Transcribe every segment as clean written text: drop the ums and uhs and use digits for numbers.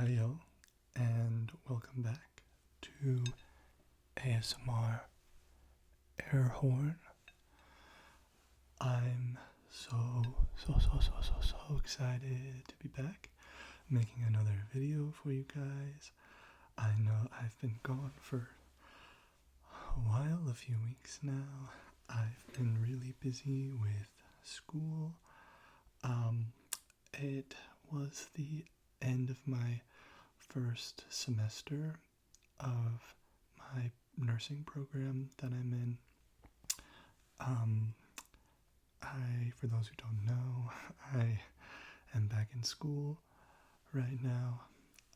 Hiyo, and welcome back to ASMR Air Horn. I'm so excited to be back making another video for you guys. I know I've been gone for a while, a few weeks now. I've been really busy with school. It was the end of my first semester of my nursing program that I'm in. For those who don't know, I am back in school right now.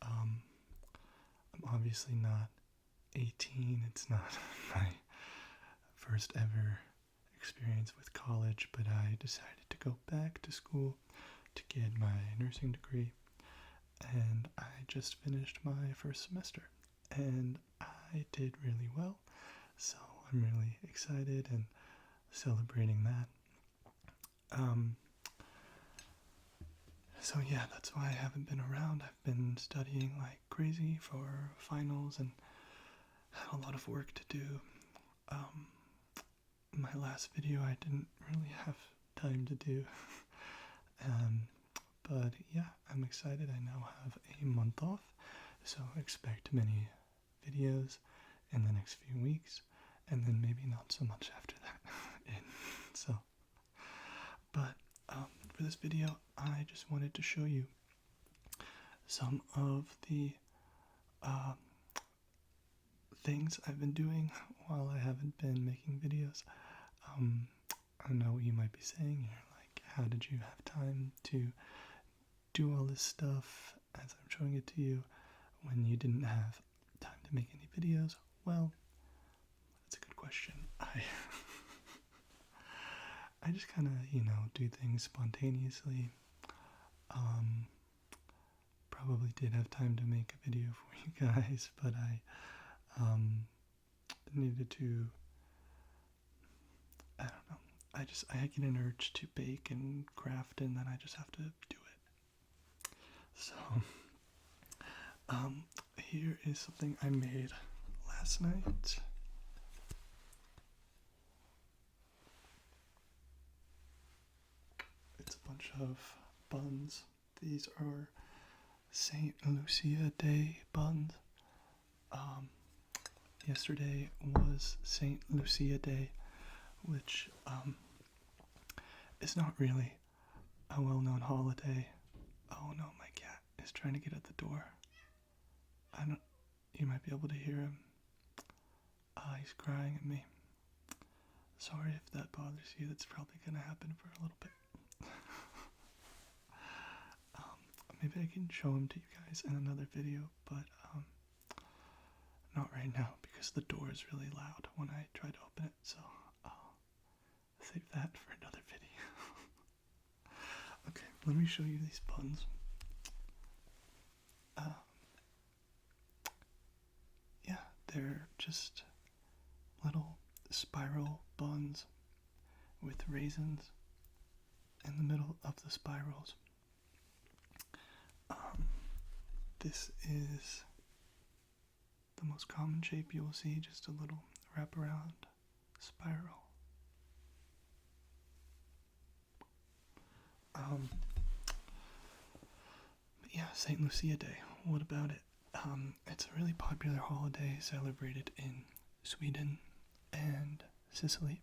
I'm obviously not 18. It's not my first ever experience with college, but I decided to go back to school to get my nursing degree, and I just finished my first semester, and I did really well, so I'm really excited and celebrating that. So yeah, that's why I haven't been around. I've been studying like crazy for finals and had a lot of work to do. My last video I didn't really have time to do. But yeah, I'm excited. I now have a month off, so expect many videos in the next few weeks, and then maybe not so much after that. But for this video, I just wanted to show you some of the things I've been doing while I haven't been making videos. I know what you might be saying. You're like, how did you have time to do all this stuff as I'm showing it to you when you didn't have time to make any videos? Well, that's a good question. I just kind of, do things spontaneously. Probably did have time to make a video for you guys, but I needed to, I don't know. I get an urge to bake and craft, and then I just have to do it. So, here is something I made last night. It's a bunch of buns. These are St. Lucia Day Buns. Yesterday was St. Lucia Day, which is not really a well-known holiday. Oh no, my cat is trying to get at the door. You might be able to hear him. He's crying at me. Sorry if that bothers you. That's probably gonna happen for a little bit. Maybe I can show him to you guys in another video, but not right now because the door is really loud when I try to open it, so I'll save that for another video. Okay, let me show you these buns. Yeah, they're just little spiral buns with raisins in the middle of the spirals. This is the most common shape you will see, just a little wraparound spiral. But yeah, St. Lucia Day, what about it? It's a really popular holiday celebrated in Sweden and Sicily,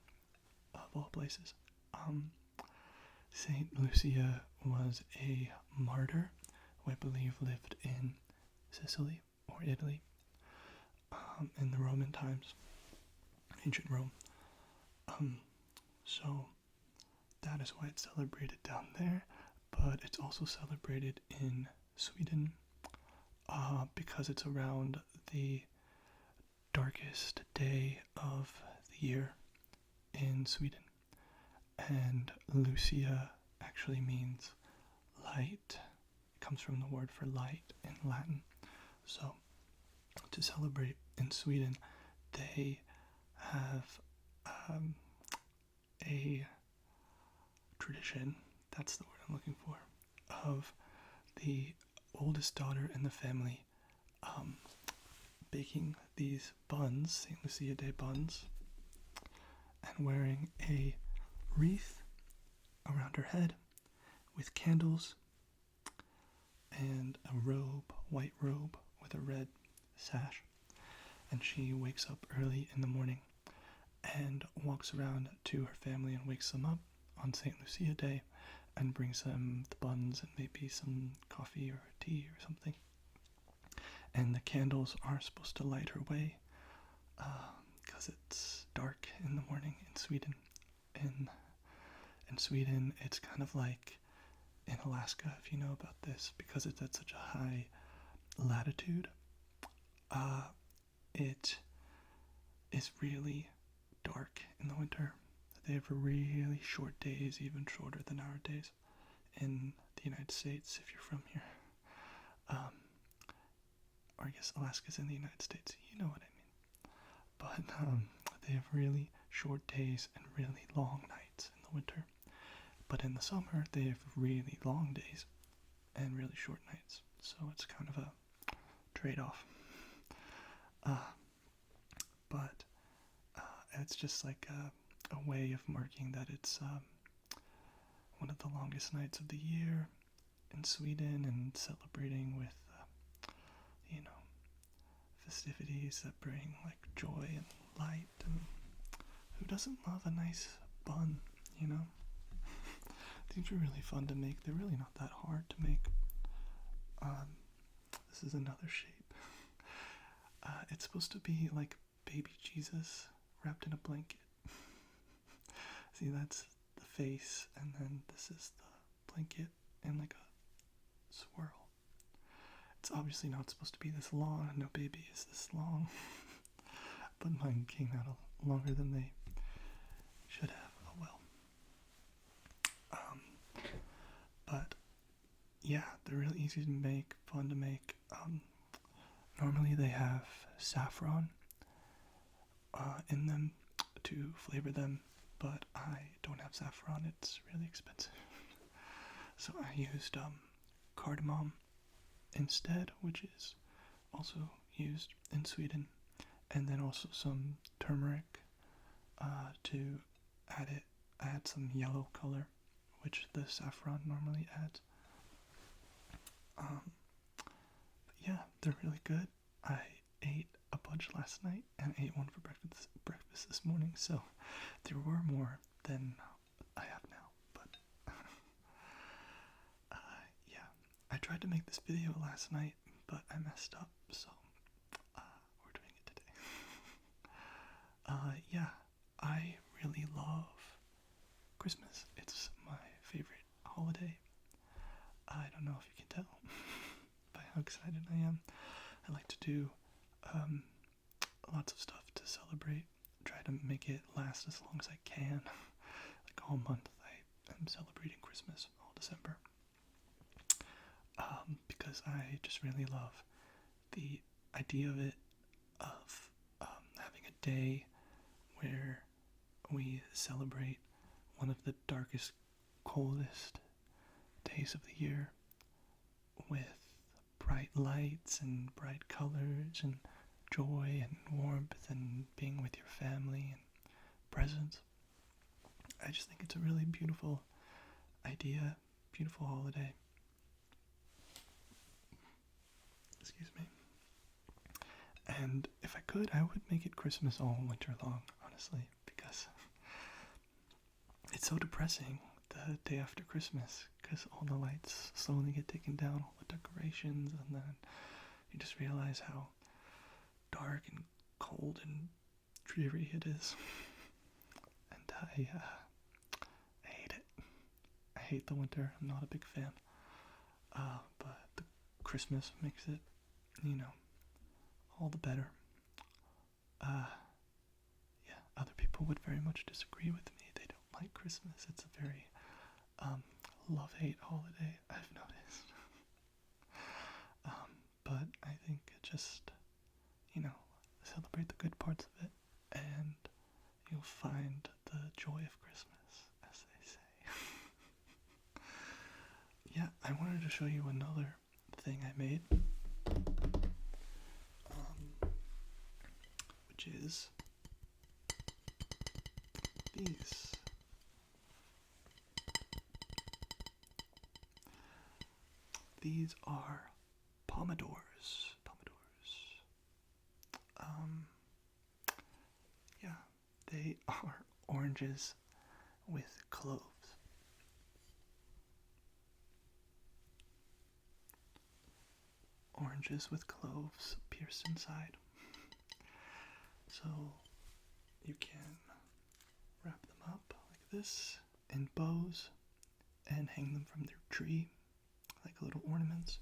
of all places. St. Lucia was a martyr who I believe lived in Sicily or Italy in the Roman times, ancient Rome. So that is why it's celebrated down there, but it's also celebrated in Sweden because it's around the darkest day of the year in Sweden. And Lucia actually means light. It comes from the word for light in Latin. So, to celebrate in Sweden, they have a tradition, that's the word I'm looking for, of the oldest daughter in the family baking these buns, St. Lucia Day Buns, and wearing a wreath around her head with candles and a robe, white robe with a red sash. And she wakes up early in the morning and walks around to her family and wakes them up on St. Lucia Day and brings them the buns and maybe some coffee or tea or something. And the candles are supposed to light her way because it's dark in the morning in Sweden. In Sweden, it's kind of like in Alaska, if you know about this, because it's at such a high latitude. It is really dark in the winter. They have really short days, even shorter than our days in the United States, if you're from here. Or I guess Alaska's in the United States, you know what I mean. But they have really short days and really long nights in the winter. But in the summer, they have really long days and really short nights. So it's kind of a trade-off. But it's just like a way of marking that it's one of the longest nights of the year in Sweden, and celebrating with, festivities that bring like joy and light. And who doesn't love a nice bun, These are really fun to make. They're really not that hard to make. This is another shape. It's supposed to be like baby Jesus wrapped in a blanket. See, that's the face, and then this is the blanket and like a swirl. It's obviously not supposed to be this long. No baby is this long. But mine came out longer than they should have. Oh well. But yeah, they're really easy to make, fun to make. Normally they have saffron in them to flavor them, but I don't have saffron. It's really expensive. So I used cardamom instead, which is also used in Sweden, and then also some turmeric to add some yellow color, which the saffron normally adds. But yeah, they're really good. I ate a bunch last night and ate one for breakfast this morning, so there were more than I have now. But yeah, I tried to make this video last night, but I messed up, so we're doing it today. Yeah, I really love Christmas. It's my favorite holiday. I don't know if you can tell by how excited I am. I like to do lots of stuff to celebrate. Try to make it last as long as I can. Like all month I am celebrating Christmas, all December. Because I just really love the idea of it, of having a day where we celebrate one of the darkest, coldest days of the year with bright lights and bright colors and joy and warmth and being with your family and presents. I just think it's a really beautiful idea, beautiful holiday. Excuse me. And if I could, I would make it Christmas all winter long, honestly, because it's so depressing the day after Christmas, because all the lights slowly get taken down, all the decorations, and then you just realize how dark and cold and dreary it is. And I hate it. I hate the winter. I'm not a big fan. But the Christmas makes it, all the better. Yeah, other people would very much disagree with me. They don't like Christmas. It's a very love-hate holiday, I've noticed. But I think just, celebrate the good parts of it, and you'll find the joy of Christmas, as they say. Yeah, I wanted to show you another thing I made, which is these. These are pomodores. Yeah, they are oranges with cloves. Oranges with cloves pierced inside. So you can wrap them up like this in bows and hang them from their tree like little ornaments.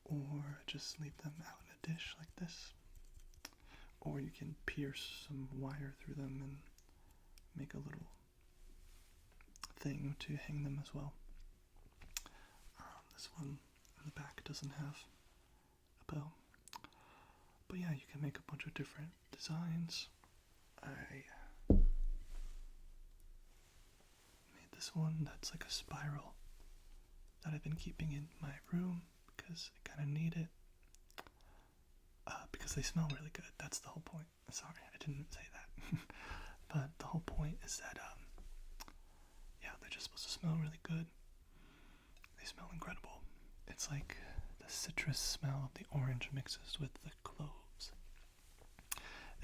Or just leave them out in a dish like this. Or you can pierce some wire through them and make a little thing to hang them as well. This one in the back doesn't have a bow. But yeah, you can make a bunch of different designs. I made this one that's like a spiral that I've been keeping in my room because I kind of need it. Because they smell really good. That's the whole point. Sorry, I didn't say that. But the whole point is that, yeah, they're just supposed to smell really good. They smell incredible. It's like the citrus smell of the orange mixes with the cloves.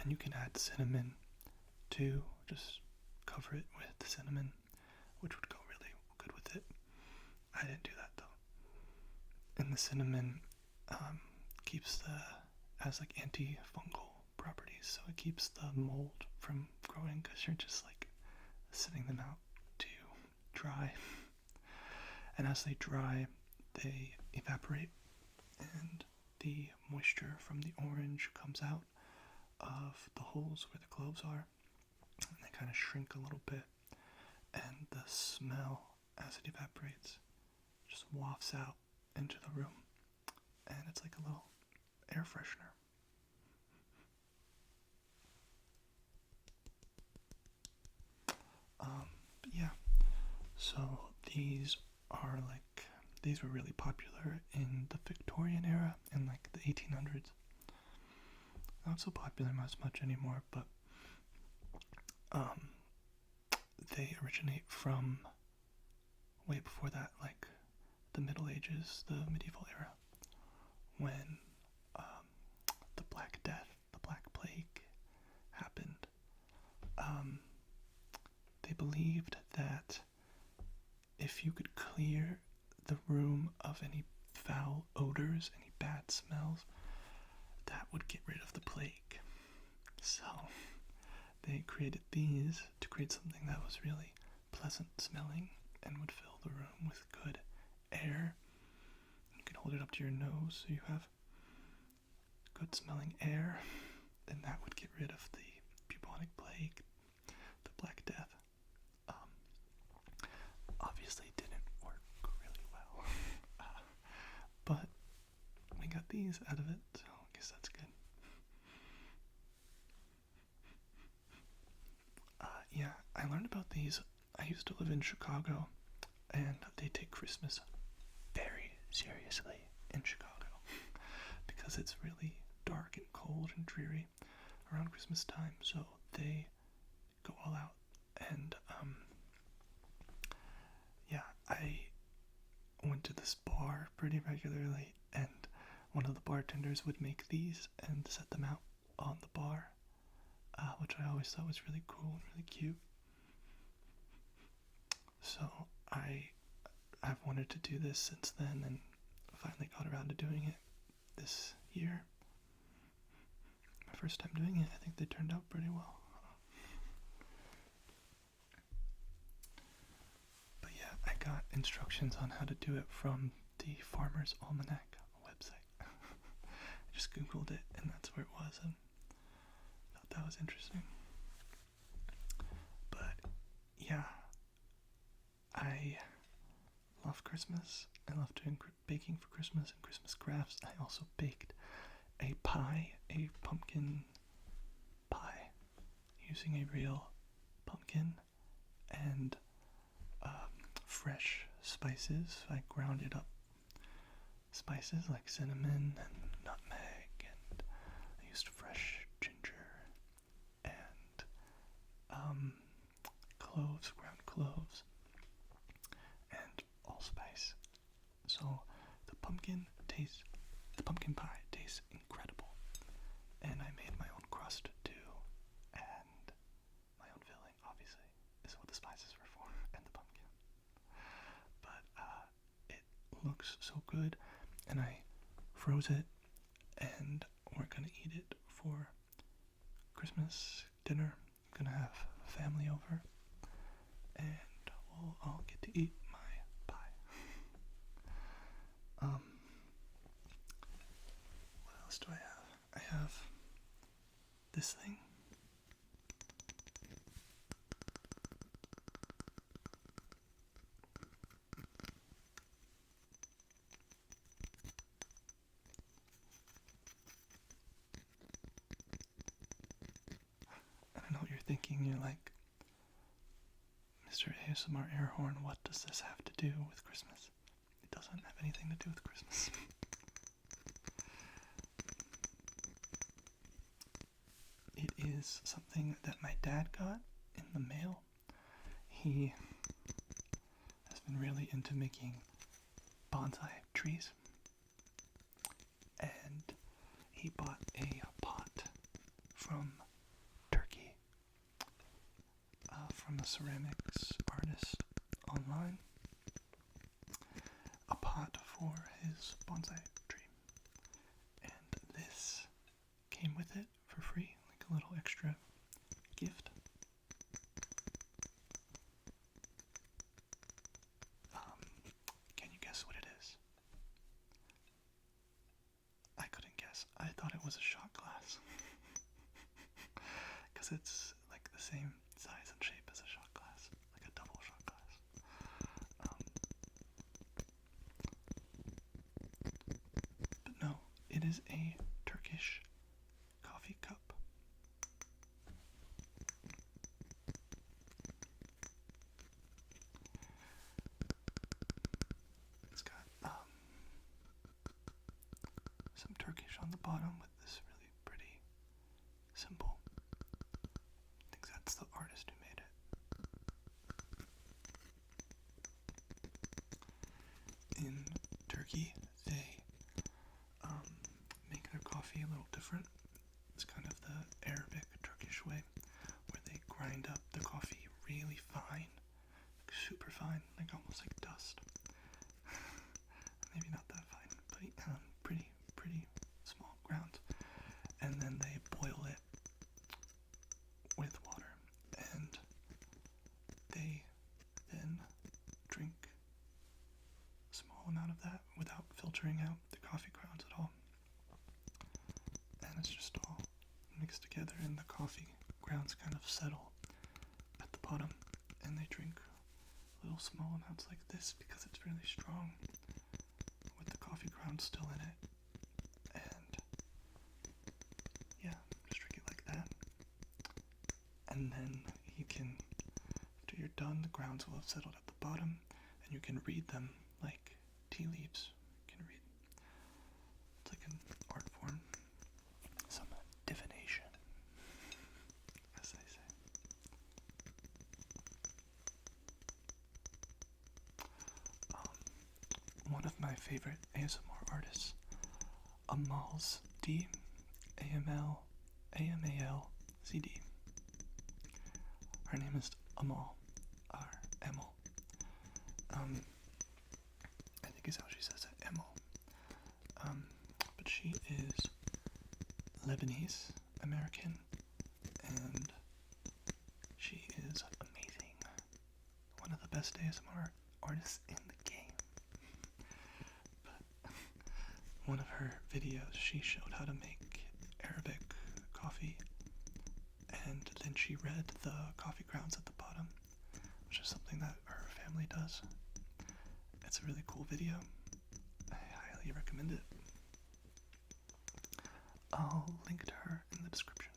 And you can add cinnamon too. Just cover it with cinnamon, which would go really good with it. I didn't do that though. And the cinnamon has like antifungal properties, so it keeps the mold from growing because you're just like sitting them out to dry. And as they dry, they evaporate, and the moisture from the orange comes out of the holes where the cloves are, and they kind of shrink a little bit, and the smell as it evaporates just wafts out into the room, and it's like a little air freshener. But yeah, so these were really popular in the Victorian era, in like the 1800s. Not so popular as much anymore, but they originate from way before that, like the Middle Ages, the medieval era, when the Black Death, the Black Plague happened. They believed that if you could clear the room of any foul odors, any bad smells, that would get rid of the plague. So they created these to create something that was really pleasant smelling and would fill the room with good air. You can hold it up to your nose so you have good smelling air, and that would get rid of the bubonic plague, the Black Death. Obviously didn't work really well, but we got these out of it, so I guess that's good. Yeah, I learned about these. I used to live in Chicago, and they take Christmas very seriously in Chicago because it's really dark and cold and dreary around Christmas time, so they go all out. And yeah, I went to this bar pretty regularly, and one of the bartenders would make these and set them out on the bar, which I always thought was really cool and really cute. So I've wanted to do this since then, and finally got around to doing it this year. My first time doing it, I think they turned out pretty well. But yeah, I got instructions on how to do it from the Farmer's Almanac website. I just googled it, and that's where it was, and thought that was interesting. But yeah, I love Christmas. I love doing baking for Christmas and Christmas crafts. I also baked a pumpkin pie, using a real pumpkin and fresh spices. I grounded up spices like cinnamon and nutmeg, and I used fresh ginger and cloves, ground cloves, and allspice. So the pumpkin pie tastes incredible. And I made my own crust too, and my own filling, obviously, is what the spices were for, and the pumpkin. But it looks so good, and I froze it, and we're gonna eat it for Christmas dinner. I'm gonna have family over, and we'll all get to eat my pie. What else do I have? I have this thing. I don't know what you're thinking. You're like, Mr. ASMR Airhorn, what does this have to do with Christmas? It doesn't have anything to do with Christmas. It is something that my dad got in the mail. He has been really into making bonsai trees, and he bought a pot from Turkey from a ceramics artist online, a pot for his bonsai tree, and this came with it for free, like a little extra gift. Can you guess what it is? I couldn't guess. I thought it was a shot glass. Because it's like the same size and shape as a shot glass, like a double shot glass. But no, it is a Turkish coffee cup. It's got some Turkish on the bottom with this really pretty symbol. I think that's the artist who made it. In Turkey, they make their coffee a little different. It's kind of the Arabic Turkish way, where they grind up the coffee really fine, like super fine, like almost like dust. Maybe not that fine, but pretty small grounds. And then they boil it with water, and they then drink a small amount of that without filtering out the coffee grounds at all. And it's just all mixed together, and the coffee grounds kind of settle at the bottom, and they drink little small amounts like this because it's really strong with the coffee grounds still in it. And yeah, just drink it like that. And then you can, after you're done, the grounds will have settled at the bottom, and you can read them like tea leaves. You can read. It's like an art form. Some divination, as they say. One of my favorite ASMR artists, Amal's D, AMALCD. Her name is Amal, or Emil. I think is how she says it, Emil. But she is Lebanese American, and she is amazing. One of the best ASMR artists in the game. But one of her videos, she showed how to make Arabic coffee, and then she read the coffee grounds at the bottom, which is something that her family does. It's a really cool video. I highly recommend it. I'll link to her in the description.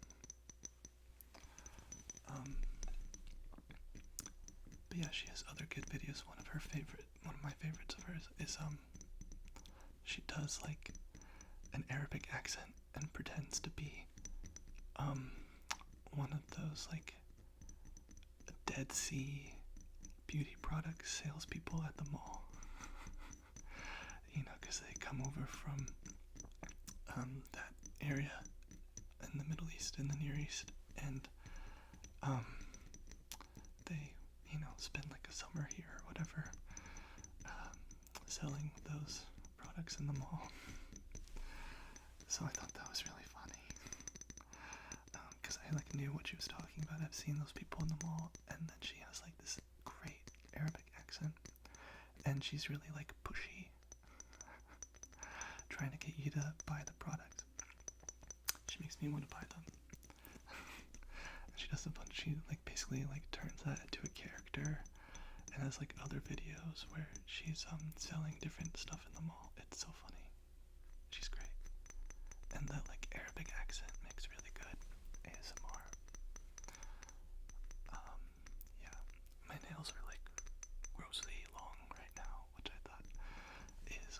But yeah, she has other good videos. One of my favorites of hers is she does like an Arabic accent and pretends to be one of those like Dead Sea beauty product salespeople at the mall. You know, because they come over from that area in the Middle East and the Near East, and they, you know, spend like a summer here or whatever, selling those products in the mall. So I thought that was really funny, because I like knew what she was talking about. I've seen those people in the mall, and then she has like this great Arabic accent, and she's really like pushy, trying to get you to buy the product. She makes me want to buy them. She does a bunch. She like basically like turns that into a character, and has like other videos where she's selling different stuff in the mall. It's so funny. She's great, and that like Arabic accent makes really good ASMR. Yeah, my nails are like grossly long right now, which I thought is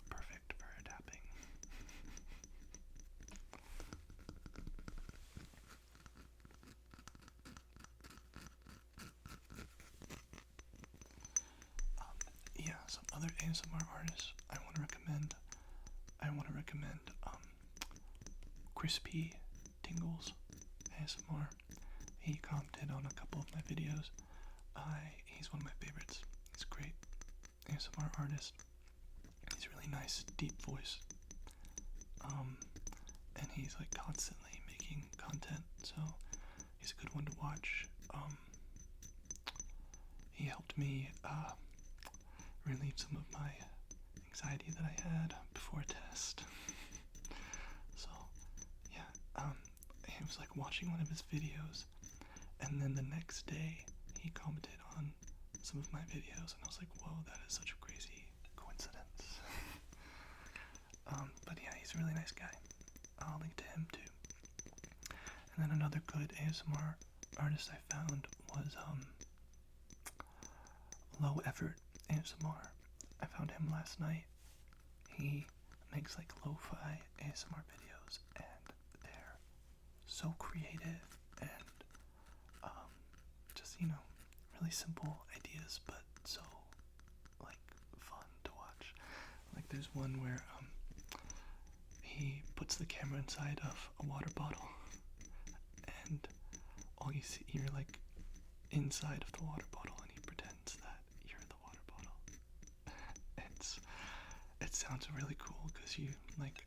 perfect for tapping. Yeah, some other ASMR artists I want to recommend. Crispy Tingles ASMR. He commented on a couple of my videos. He's one of my favorites. He's a great ASMR artist. He's really nice, deep voice. And he's like constantly making content, so he's a good one to watch. He helped me relieve some of my anxiety that I had before a test. So yeah, I was like watching one of his videos, and then the next day he commented on some of my videos, and I was like, whoa, that is such a crazy coincidence. But yeah, he's a really nice guy. I'll link to him too. And then another good ASMR artist I found was Low Effort ASMR. I found him last night. He makes like lo-fi ASMR videos, and they're so creative and just, you know, really simple ideas, but so like fun to watch. Like there's one where he puts the camera inside of a water bottle, and all you see, you're like inside of the water bottle, and he pretends that you're the water bottle. It sounds really cool because you like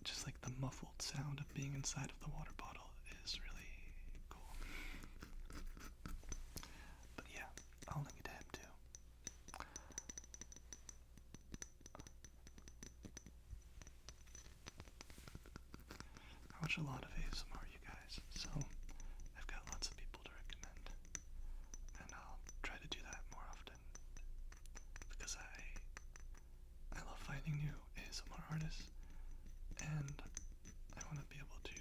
just like the muffled sound of being inside of the water bottle is really cool. But yeah, I'll link to him too. I watch a lot of ASMR, you guys, so I've got lots of people to recommend, and I'll try to do that more often because I love finding new ASMR artists, and I want to be able to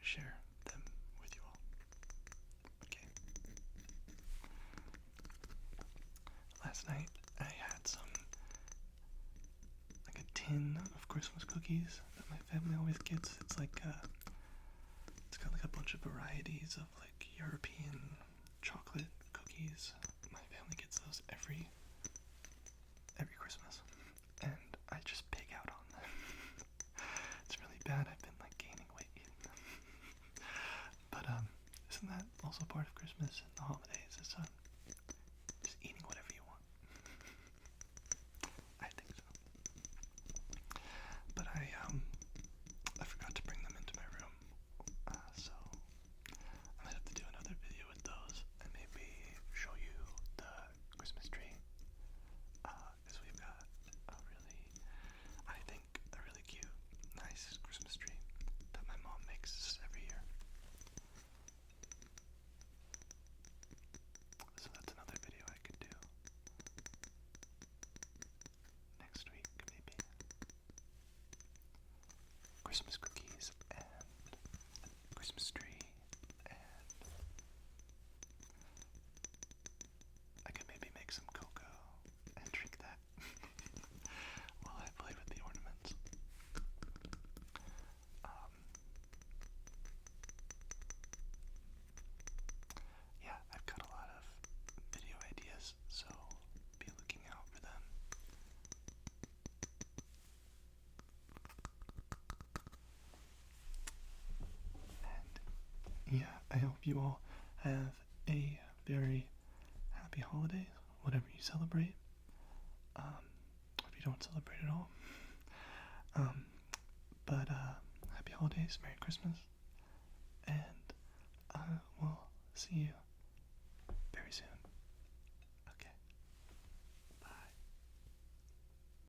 share them with you all. Okay. Last night I had like a tin of Christmas cookies that my family always gets. It's like it's got like a bunch of varieties of like European chocolate cookies. My family gets those every Christmas, and I just pig out on them. It's really bad. I've been like gaining weight eating them. But isn't that also part of Christmas and the holidays? Is just eating whatever you want. I think so. But I forgot to bring them into my room, so I might have to do another video with those and maybe show you the Christmas tree. Because we've got I think, a really cute, nice Christmas tree that my mom makes every year. I hope you all have a very happy holidays, whatever you celebrate. If you don't celebrate at all. But happy holidays, Merry Christmas, and I will see you